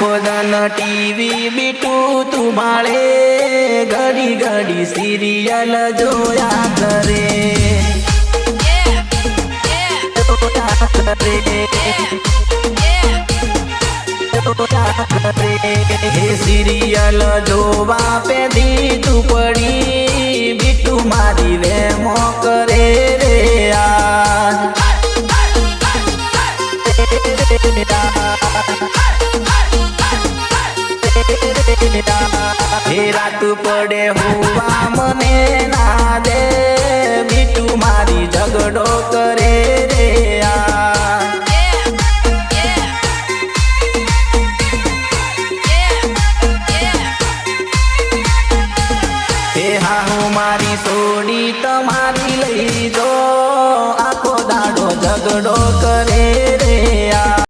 આખો દન ટીવી બીટું તું ભાળે ઘડી ઘડી સિરિયલ જોયા કરે હે સિરિયલ જોવા પેધી તું પડી બીટું મારી વેમો કરે રે હે રાત પડે હોવા મને ના દે બીટું મારી ઝઘડો કરે રે